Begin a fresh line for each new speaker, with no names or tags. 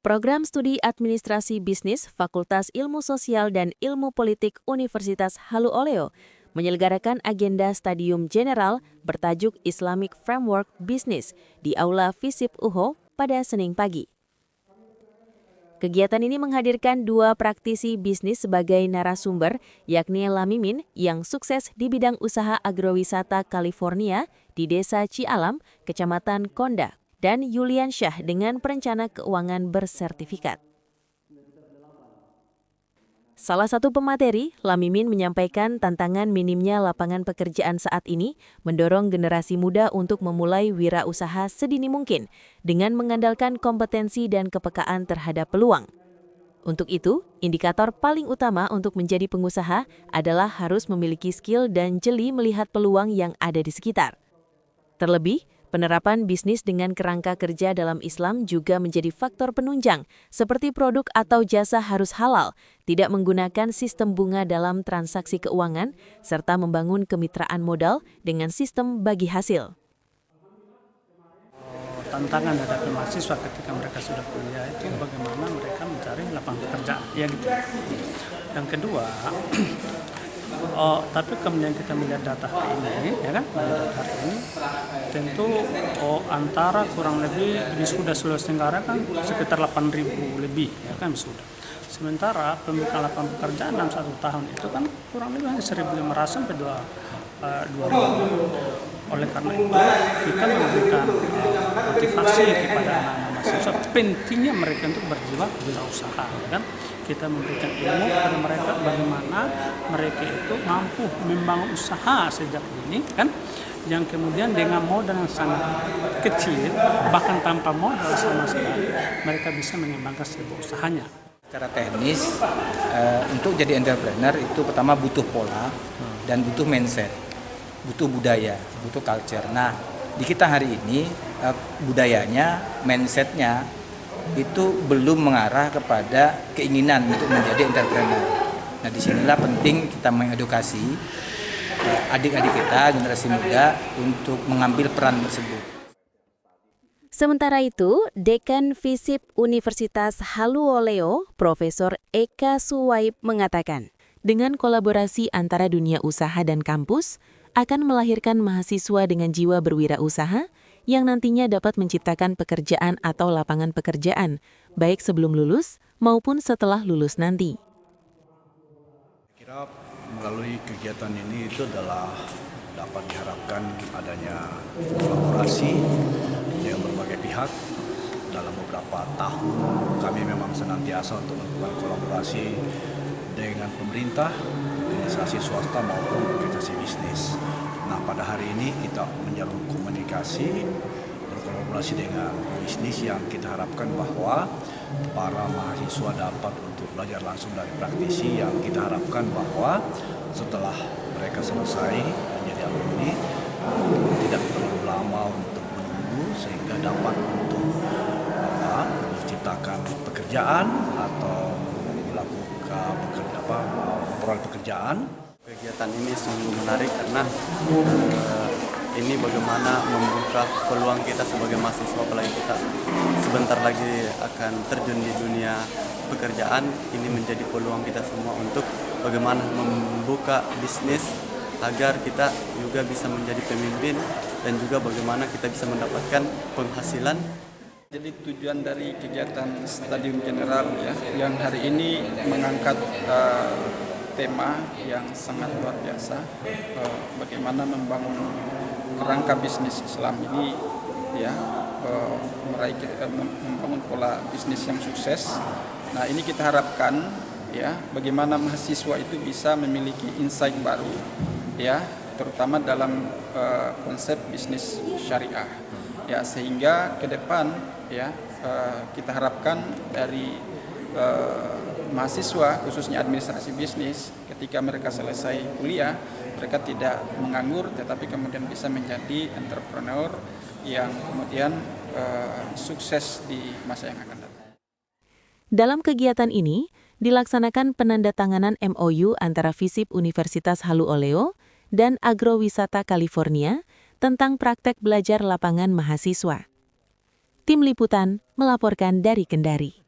Program Studi Administrasi Bisnis Fakultas Ilmu Sosial dan Ilmu Politik Universitas Halu Oleo menyelenggarakan agenda Stadium General bertajuk Islamic Framework Business di Aula FISIP UHO pada Senin pagi. Kegiatan ini menghadirkan dua praktisi bisnis sebagai narasumber, yakni Lamimin yang sukses di bidang usaha agrowisata California di Desa Cialam, Kecamatan Konda, dan Yulian Syah dengan perencana keuangan bersertifikat. Salah satu pemateri, Lamimin menyampaikan tantangan minimnya lapangan pekerjaan saat ini mendorong generasi muda untuk memulai wirausaha sedini mungkin dengan mengandalkan kompetensi dan kepekaan terhadap peluang. Untuk itu, indikator paling utama untuk menjadi pengusaha adalah harus memiliki skill dan jeli melihat peluang yang ada di sekitar. Terlebih, penerapan bisnis dengan kerangka kerja dalam Islam juga menjadi faktor penunjang, seperti produk atau jasa harus halal, tidak menggunakan sistem bunga dalam transaksi keuangan, serta membangun kemitraan modal dengan sistem bagi hasil.
Tantangan hadapi mahasiswa ketika mereka sudah kuliah itu bagaimana mereka mencari lapangan pekerjaan, ya gitu. Yang kedua, tapi kemudian kita melihat data hari ini, ya kan? Melihat data hari ini, tentu antara kurang lebih wisuda Sulawesi Tenggara kan sekitar 8.000 lebih, ya kan wisuda. Sementara pembukaan lapangan pekerjaan dalam 1 tahun itu kan kurang lebih hanya 1.500 sampai 2.000. Oleh karena itu kita memberikan motivasi kepada anak-anak mahasiswa pentingnya mereka untuk berjiwa wirausaha, ya kan? Kita memberikan ilmu kepada mereka bagaimana mereka itu mampu membangun usaha sejak dini, kan? Yang kemudian dengan modal yang sangat kecil, bahkan tanpa modal sama sekali, mereka bisa mengembangkan sebuah usahanya.
Secara teknis, untuk jadi entrepreneur itu pertama butuh pola dan butuh mindset, butuh budaya, butuh culture. Nah, di kita hari ini budayanya, mindsetnya itu belum mengarah kepada keinginan untuk menjadi entrepreneur. Nah, disinilah penting kita mengedukasi adik-adik kita, generasi muda untuk mengambil peran tersebut.
Sementara itu, Dekan FISIP Universitas Halu Oleo, Profesor Eka Suwaib mengatakan, dengan kolaborasi antara dunia usaha dan kampus, akan melahirkan mahasiswa dengan jiwa berwirausaha yang nantinya dapat menciptakan pekerjaan atau lapangan pekerjaan, baik sebelum lulus maupun setelah lulus nanti.
Kira melalui kegiatan ini itu adalah dapat diharapkan adanya kolaborasi dengan berbagai pihak. Dalam beberapa tahun kami memang senantiasa untuk melakukan kolaborasi dengan pemerintah, organisasi swasta maupun organisasi bisnis. Nah, pada hari ini kita menjalin komunikasi, berkolaborasi dengan bisnis yang kita harapkan bahwa para mahasiswa dapat untuk belajar langsung dari praktisi yang kita harapkan bahwa setelah mereka selesai menjadi alumni tidak terlalu lama untuk menunggu sehingga dapat untuk menciptakan pekerjaan atau melakukan memperoleh pekerjaan.
Kegiatan ini sungguh menarik karena ini bagaimana membuka peluang kita sebagai mahasiswa, apalagi kita sebentar lagi akan terjun di dunia pekerjaan. Ini menjadi peluang kita semua untuk bagaimana membuka bisnis agar kita juga bisa menjadi pemimpin dan juga bagaimana kita bisa mendapatkan penghasilan.
Jadi tujuan dari kegiatan Stadium General ya, yang hari ini mengangkat tema yang sangat luar biasa, bagaimana membangun kerangka bisnis Islam ini ya, membangun pola bisnis yang sukses. Nah, ini kita harapkan ya, bagaimana mahasiswa itu bisa memiliki insight baru ya, terutama dalam konsep bisnis syariah ya, sehingga ke depan ya kita harapkan dari mahasiswa khususnya administrasi bisnis ketika mereka selesai kuliah mereka tidak menganggur tetapi kemudian bisa menjadi entrepreneur yang kemudian sukses di masa yang akan datang.
Dalam kegiatan ini dilaksanakan penandatanganan MOU antara FISIP Universitas Halu Oleo dan Agrowisata California tentang praktek belajar lapangan mahasiswa. Tim Liputan melaporkan dari Kendari.